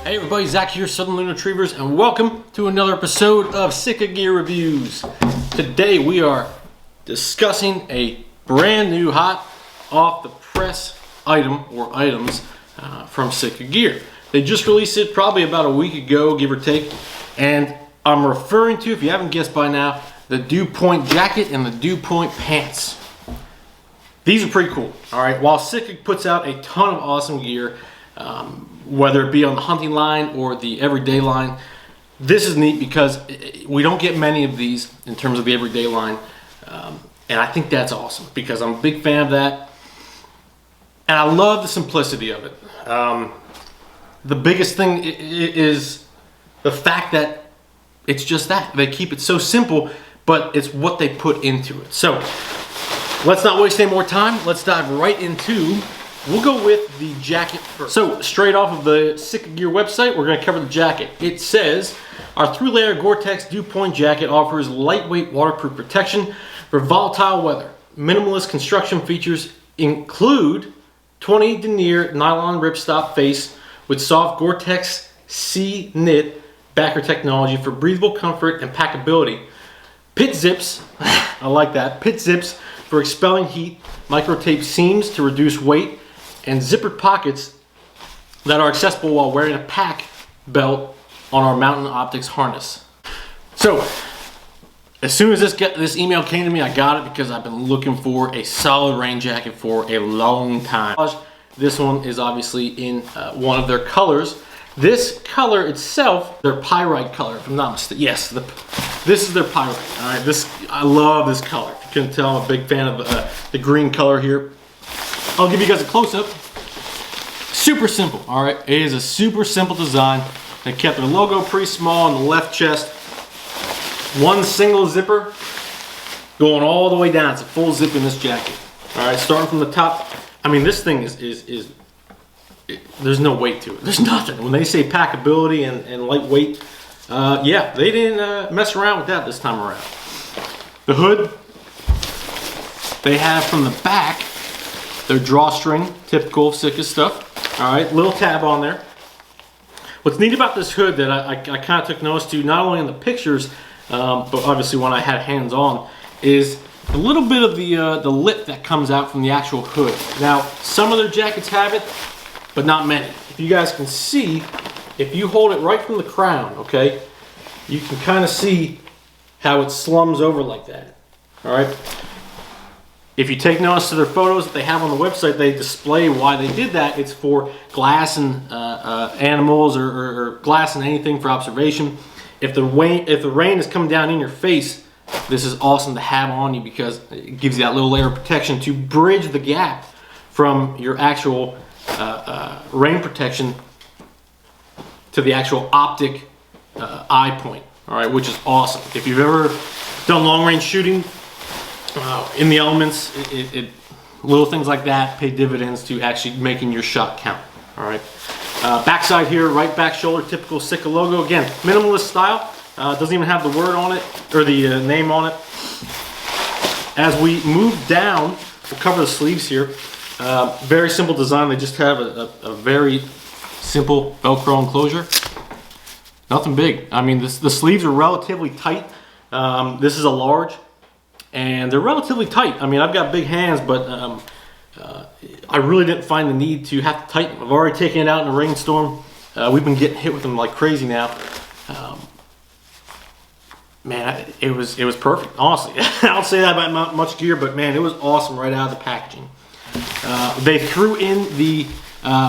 Hey everybody, Zach here, Southern Loon Retrievers, and welcome to another episode of Sitka Gear Reviews. Today we are discussing a brand new hot off the press item or items from Sitka Gear. They just released it probably about a week ago, give or take, and I'm referring to, if you haven't guessed by now, the Dew Point Jacket and the Dew Point Pants. These are pretty cool, all right? While Sitka puts out a ton of awesome gear, whether it be on the hunting line or the everyday line, this is neat because we don't get many of these in terms of the everyday line, and I think that's awesome because I'm a big fan of that, and I love the simplicity of it. The biggest thing is the fact that it's just that. They keep it so simple, but it's what they put into it. So let's not waste any more time. Let's dive right into. We'll go with the jacket first. So straight off of the Sitka Gear website, we're going to cover the jacket. It says, our 3-layer GORE-TEX Dew Point Jacket offers lightweight waterproof protection for volatile weather. Minimalist construction features include 20 denier nylon ripstop face with soft GORE-TEX C-KNIT backer technology for breathable comfort and packability. Pit zips, I like that, pit zips for expelling heat, micro-tape seams to reduce weight, and zippered pockets that are accessible while wearing a pack belt on our Mountain Optics harness. So, as soon as this email came to me, I got it because I've been looking for a solid rain jacket for a long time. This one is obviously in one of their colors. This color itself, their Pyrite color, if I'm not mistaken. Yes, this is their Pyrite. All right, I love this color. If you couldn't tell, I'm a big fan of the green color here. I'll give you guys a close-up. Super simple, all right? It is a super simple design. They kept their logo pretty small on the left chest. One single zipper going all the way down. It's a full zip in this jacket. All right, starting from the top. I mean, this thing is there's no weight to it. There's nothing. When they say packability and lightweight, yeah, they didn't mess around with that this time around. The hood, they have from the back, their drawstring, typical of Sitka stuff. All right, little tab on there. What's neat about this hood that I kind of took notice to, not only in the pictures, but obviously when I had hands on, is a little bit of the lip that comes out from the actual hood. Now, some of their jackets have it, but not many. If you guys can see, if you hold it right from the crown, okay, you can kind of see how it slums over like that. All right. If you take notice to their photos that they have on the website, they display why they did that. It's for glass and animals or glass and anything for observation. If the rain is coming down in your face, this is awesome to have on you because it gives you that little layer of protection to bridge the gap from your actual rain protection to the actual optic eye point. All right, which is awesome. If you've ever done long range shooting, in the elements, little things like that pay dividends to actually making your shot count. All right. Backside here, right back shoulder, typical Sitka logo. Again, minimalist style. Doesn't even have the word on it or the name on it. As we move down, we'll cover the sleeves here. Very simple design. They just have a very simple Velcro enclosure. Nothing big. I mean, the sleeves are relatively tight. This is a large. And they're relatively tight. I mean, I've got big hands, but I really didn't find the need to have to tighten them. I've already taken it out in a rainstorm. We've been getting hit with them like crazy now. Man, it was perfect, honestly. I don't say that about much gear, but man, it was awesome right out of the packaging. They threw in the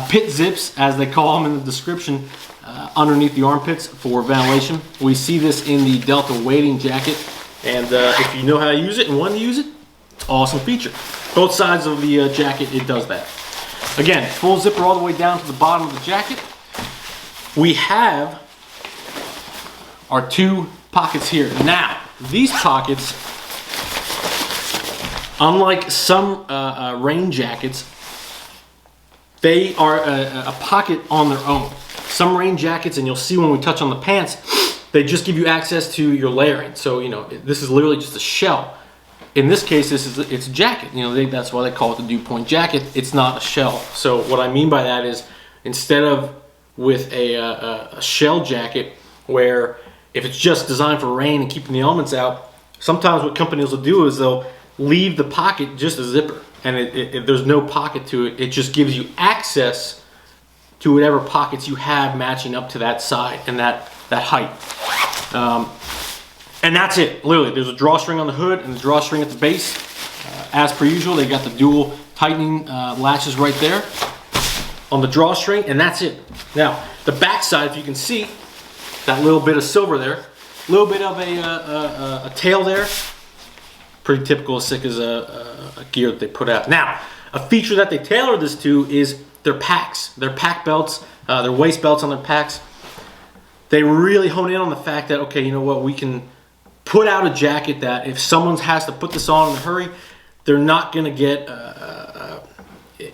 pit zips, as they call them in the description, underneath the armpits for ventilation. We see this in the Delta wading jacket. And if you know how to use it and want to use it, it's an awesome feature. Both sides of the jacket, it does that. Again, full zipper all the way down to the bottom of the jacket. We have our two pockets here. Now, these pockets, unlike some rain jackets, they are a pocket on their own. Some rain jackets, and you'll see when we touch on the pants, they just give you access to your layering. So, you know, this is literally just a shell. In this case, it's a jacket. You know, that's why they call it the Dew Point Jacket. It's not a shell. So what I mean by that is, instead of with a shell jacket, where if it's just designed for rain and keeping the elements out, sometimes what companies will do is they'll leave the pocket just a zipper, and if there's no pocket to it, it just gives you access to whatever pockets you have matching up to that side and that height. And that's it, literally. There's a drawstring on the hood and a drawstring at the base. As per usual, they got the dual tightening latches right there on the drawstring, and that's it. Now, the back side, if you can see, that little bit of silver there, a little bit of a tail there, pretty typical of Sitka's gear that they put out. Now, a feature that they tailored this to is their packs, their pack belts, their waist belts on their packs. They really hone in on the fact that, okay, you know what, we can put out a jacket that if someone has to put this on in a hurry, they're not going to get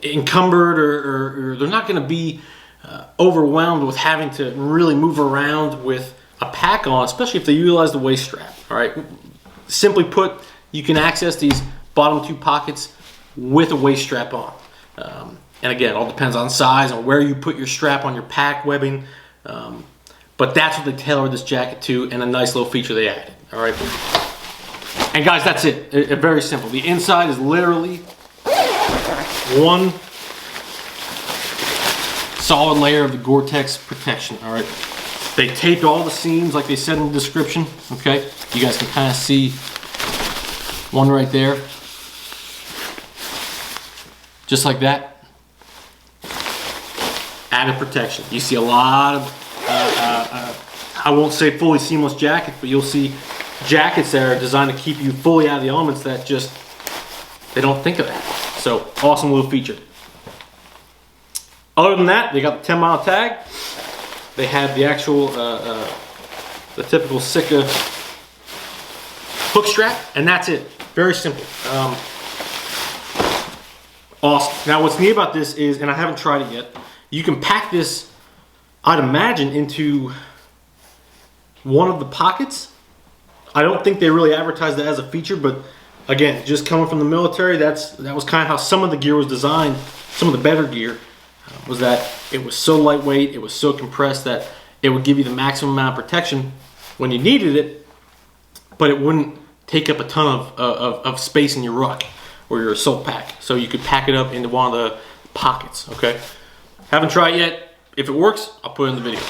encumbered, or they're not going to be overwhelmed with having to really move around with a pack on, especially if they utilize the waist strap. All right, simply put, you can access these bottom two pockets with a waist strap on. And again, it all depends on size and where you put your strap on your pack webbing. But that's what they tailored this jacket to, and a nice little feature they added. All right, and guys, that's it. Very simple. The inside is literally one solid layer of the GORE-TEX protection. All right, they taped all the seams like they said in the description. Okay, you guys can kind of see one right there, just like that. Added protection. You see a lot of I won't say fully seamless jackets, but you'll see jackets that are designed to keep you fully out of the elements that just, they don't think of that. So, awesome little feature. Other than that, they got the 10-mile tag. They have the actual, the typical Sitka hook strap, and that's it. Very simple. Awesome. Now, what's neat about this is, and I haven't tried it yet, you can pack this, I'd imagine, into one of the pockets. I don't think they really advertised that as a feature, but again, just coming from the military, that was kind of how some of the gear was designed. Some of the better gear was that it was so lightweight, it was so compressed that it would give you the maximum amount of protection when you needed it, but it wouldn't take up a ton of space in your ruck or your assault pack. So you could pack it up into one of the pockets. Okay, haven't tried it yet. If it works, I'll put it in the video.